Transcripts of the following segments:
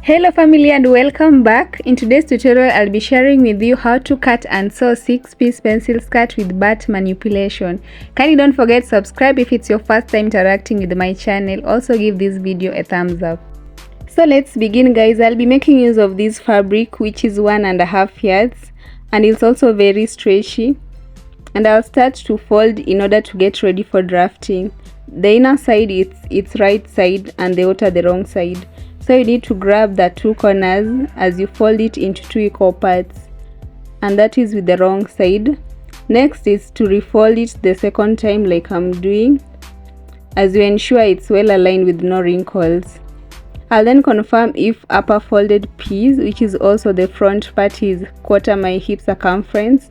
Hello family and welcome back. In today's tutorial I'll be sharing with you how to cut and sew 6-piece pencil skirt with bat manipulation. Kindly don't forget to subscribe if it's your first time interacting with my channel. Also give this video a thumbs up. So let's begin guys. I'll be making use of this fabric which is 1.5 yards and it's also very stretchy, and I'll start to fold in order to get ready for drafting. The inner side is its right side and the outer the wrong side. So you need to grab the two corners as you fold it into two equal parts, and that is with the wrong side. Next is to refold it the second time like I'm doing, as you ensure it's well aligned with no wrinkles. I'll then confirm if upper folded piece, which is also the front part, is quarter my hip circumference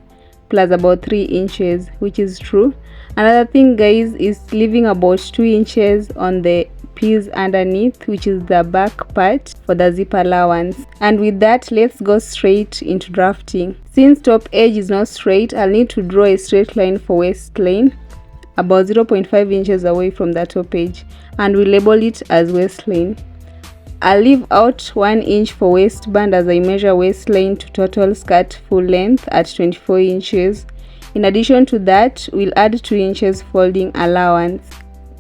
plus about 3 inches, which is true. Another thing guys is leaving about 2 inches on the piece underneath, which is the back part for the zip allowance. And with that, let's go straight into drafting. Since top edge is not straight, I'll need to draw a straight line for waistline about 0.5 inches away from the top edge, and we'll label it as waistline. I'll leave out 1 inch for waistband as I measure waistline to total skirt full length at 24 inches. In addition to that, we'll add 2 inches folding allowance.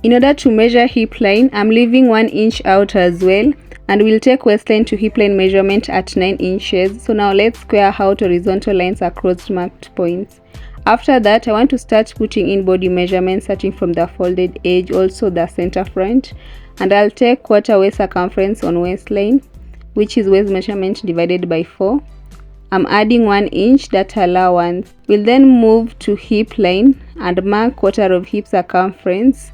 In order to measure hip line, I'm leaving 1 inch out as well, and we'll take waistline to hip line measurement at 9 inches. So now let's square out horizontal lines across marked points. After that, I want to start putting in body measurements starting from the folded edge, also the center front, and I'll take quarter waist circumference on waistline, which is waist measurement divided by 4. I'm adding 1 inch, that allowance. We'll then move to hip line and mark quarter of hip circumference,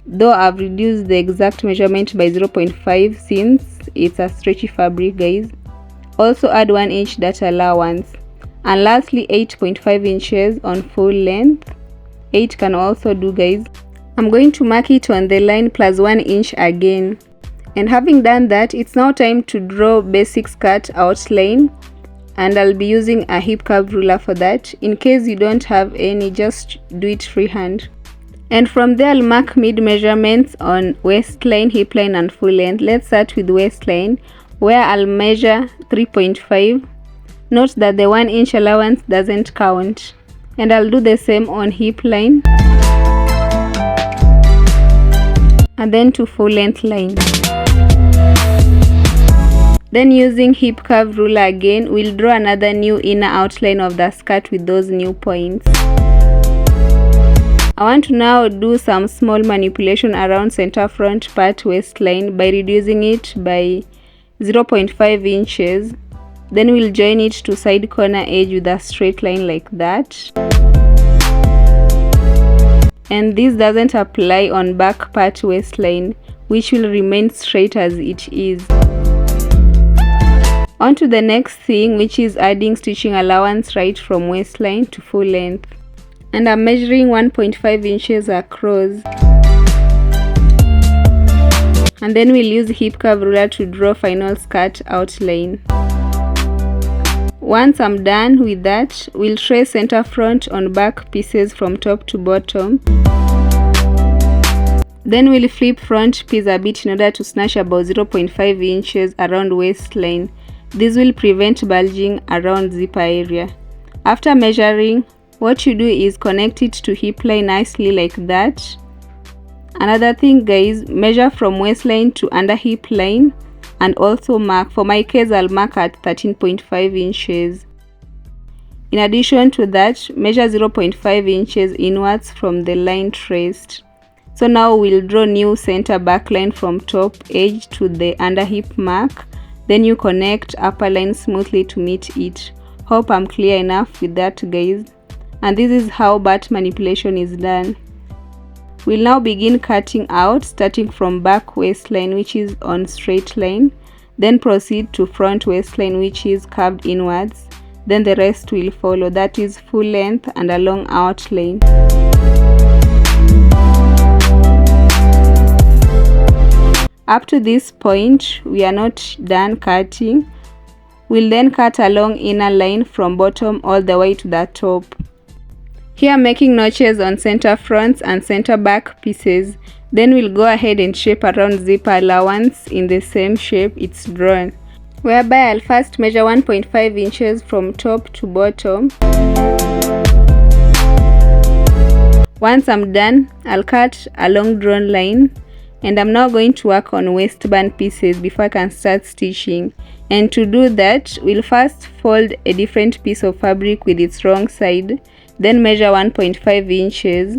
though I've reduced the exact measurement by 0.5 since it's a stretchy fabric guys. Also add 1 inch, that allowance. And lastly 8.5 inches on full length. 8 can also do guys. I'm going to mark it on the line plus 1 inch again. And having done that, it's now time to draw basic skirt outline, and I'll be using a hip curve ruler for that. In case you don't have any, just do it freehand. And from there I'll mark mid measurements on waistline, hip line and full length. Let's start with waistline, where I'll measure 3.5. Note that the 1 inch allowance doesn't count. And I'll do the same on hip line and then to full length line. Then using hip curve ruler again, we'll draw another new inner outline of the skirt with those new points. I want to now do some small manipulation around center front part waistline by reducing it by 0.5 inches. Then we'll join it to side corner edge with a straight line like that. And this doesn't apply on back part waistline, which will remain straight as it is. On to the next thing, which is adding stitching allowance right from waistline to full length. And I'm measuring 1.5 inches across. And then we'll use hip curve ruler to draw final skirt outline. Once I'm done with that, we'll trace center front on back pieces from top to bottom. Then we'll flip front piece a bit in order to snatch about 0.5 inches around waistline. This will prevent bulging around zipper area. After measuring, what you do is connect it to hip line nicely like that. Another thing guys, measure from waistline to under hip line, and also mark. For my case, I'll mark at 13.5 inches. In addition to that, measure 0.5 inches inwards from the line traced. So now we'll draw new center back line from top edge to the under hip mark. Then you connect upper line smoothly to meet it. Hope I'm clear enough with that guys. And this is how bat manipulation is done. We'll now begin cutting out, starting from back waistline, which is on straight line. Then proceed to front waistline, which is curved inwards. Then the rest will follow, that is full length and a long outline. Up to this point, we are not done cutting. We'll then cut a long inner line from bottom all the way to the top. Here I'm making notches on center fronts and center back pieces. Then we'll go ahead and shape around zipper allowance in the same shape it's drawn. whereby I'll first measure 1.5 inches from top to bottom. Once I'm done, I'll cut a long drawn line, and I'm now going to work on waistband pieces before I can start stitching. And to do that, we'll first fold a different piece of fabric with its wrong side, then measure 1.5 inches.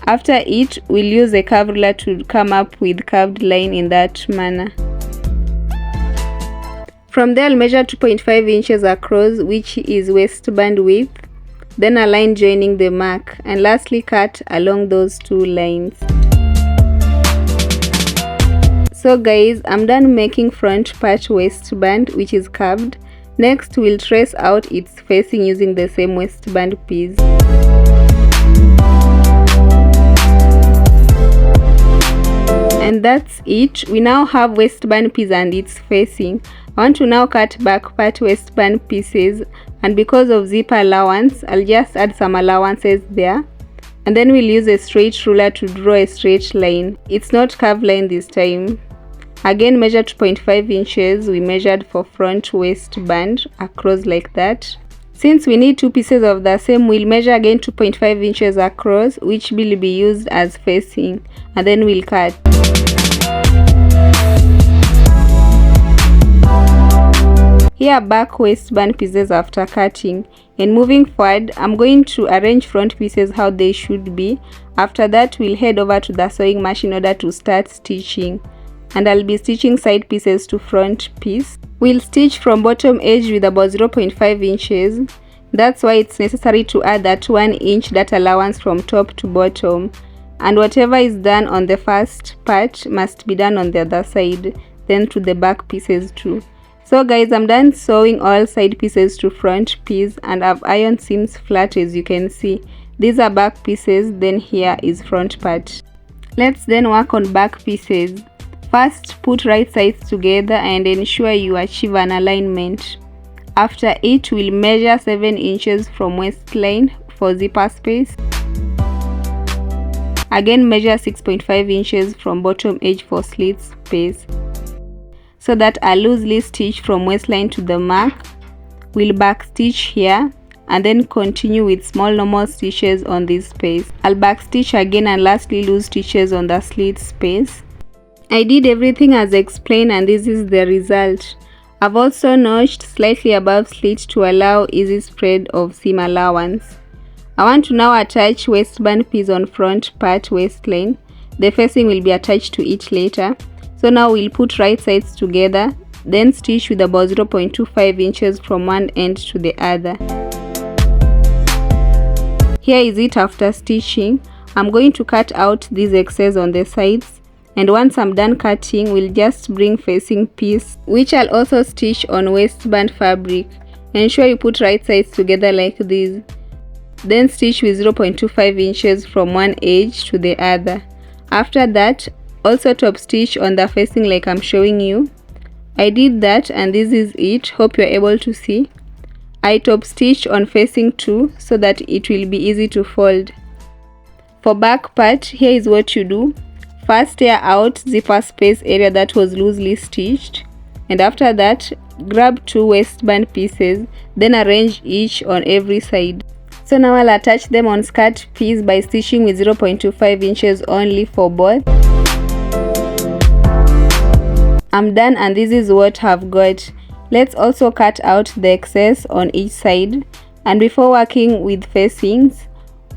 After it, we'll use a curve ruler to come up with curved line in that manner. From there, I'll measure 2.5 inches across, which is waistband width, then a line joining the mark, and lastly cut along those two lines. So guys, I'm done making front part waistband, which is curved. Next, we'll trace out its facing using the same waistband piece. And that's it. We now have waistband piece and its facing. I want to now cut back part waistband pieces, and because of zipper allowance, I'll just add some allowances there, and then we'll use a straight ruler to draw a straight line. It's not curved line this time. Again, measure 2.5 inches. We measured for front waistband across like that. Since we need two pieces of the same, we'll measure again 2.5 inches across, which will be used as facing, and then we'll cut. Here are back waistband pieces after cutting, and moving forward, I'm going to arrange front pieces how they should be. After that, we'll head over to the sewing machine in order to start stitching, and I'll be stitching side pieces to front piece. We'll stitch from bottom edge with about 0.5 inches. That's why it's necessary to add that 1 inch that allowance from top to bottom, and whatever is done on the first part must be done on the other side, then to the back pieces too. So guys, I'm done sewing all side pieces to front piece, and I've ironed seams flat as you can see. These are back pieces, then here is front part. Let's then work on back pieces. First, put right sides together and ensure you achieve an alignment. After it, we'll measure 7 inches from waistline for zipper space. Again, measure 6.5 inches from bottom edge for slit space, so that I loosely stitch from waistline to the mark. We'll back stitch here and then continue with small normal stitches on this space. I'll back stitch again and lastly loose stitches on the slit space. I did everything as explained, and this is the result. I've also notched slightly above slit to allow easy spread of seam allowance. I want to now attach waistband piece on front part waistline. The facing will be attached to it later. So now we'll put right sides together, then stitch with about 0.25 inches from one end to the other. Here is it after stitching. I'm going to cut out these excess on the sides, and once I'm done cutting, we'll just bring facing piece, which I'll also stitch on waistband fabric. Ensure you put right sides together like this, then stitch with 0.25 inches from one edge to the other. After that, also top stitch on the facing like I'm showing you. I did that, and this is it. Hope you're able to see. I top stitch on facing too, so that it will be easy to fold. For back part, here is what you do. First, tear out zipper space area that was loosely stitched, and after that, grab two waistband pieces, then arrange each on every side. So now I'll attach them on skirt piece by stitching with 0.25 inches only for both. I'm done, and this is what I've got. Let's also cut out the excess on each side, and before working with facings,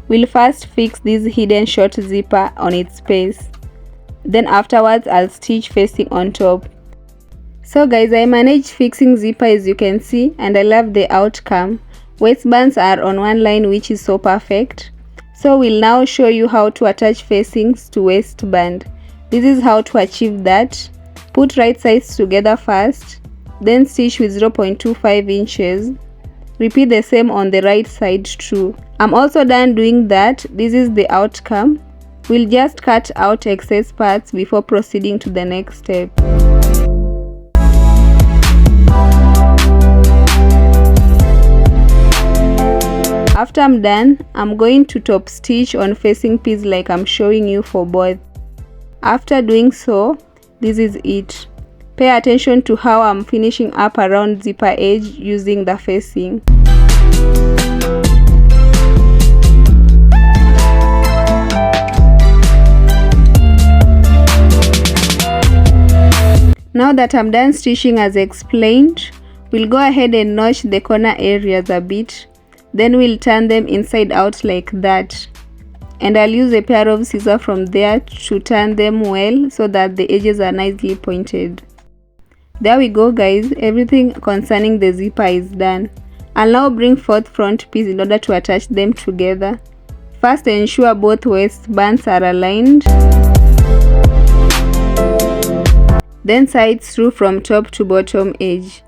we'll first fix this hidden short zipper on its space. Then afterwards, I'll stitch facing on top. So guys, I managed fixing zipper as you can see, and I love the outcome. Waistbands are on one line, which is so perfect. So we'll now show you how to attach facings to waistband. This is how to achieve that. Put right sides together first, then stitch with 0.25 inches. Repeat the same on the right side too. I'm also done doing that. This is the outcome. We'll just cut out excess parts before proceeding to the next step. After I'm done, I'm going to top stitch on facing piece like I'm showing you for both. After doing so, this is it. Pay attention to how I'm finishing up around zipper edge using the facing. Now that I'm done stitching as explained, we'll go ahead and notch the corner areas a bit. Then we'll turn them inside out like that. And I'll use a pair of scissors from there to turn them well so that the edges are nicely pointed. There we go guys, everything concerning the zipper is done. I'll now bring forth front piece in order to attach them together. First, ensure both waistbands are aligned. Then sides through from top to bottom edge.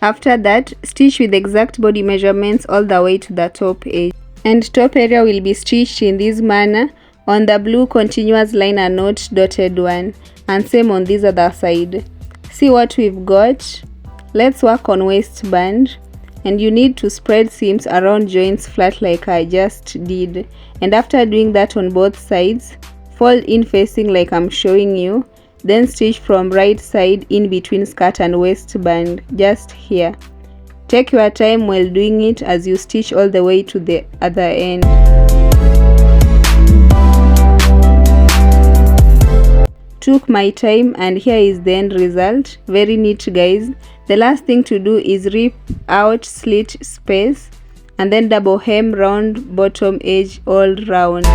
After that, stitch with exact body measurements all the way to the top edge. And top area will be stitched in this manner on the blue continuous line and not dotted one, and same on this other side. See what we've got. Let's work on waistband, and you need to spread seams around joints flat like I just did. And after doing that on both sides, fold in facing like I'm showing you, then stitch from right side in between skirt and waistband, just here. Take your time while doing it as you stitch all the way to the other end. Took my time, and here is the end result. Very neat guys. The last thing to do is rip out slit space and then double hem round bottom edge all round.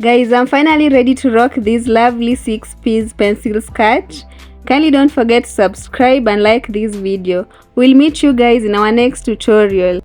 Guys, I'm finally ready to rock this lovely 6-piece pencil skirt. Kindly don't forget to subscribe and like this video. We'll meet you guys in our next tutorial.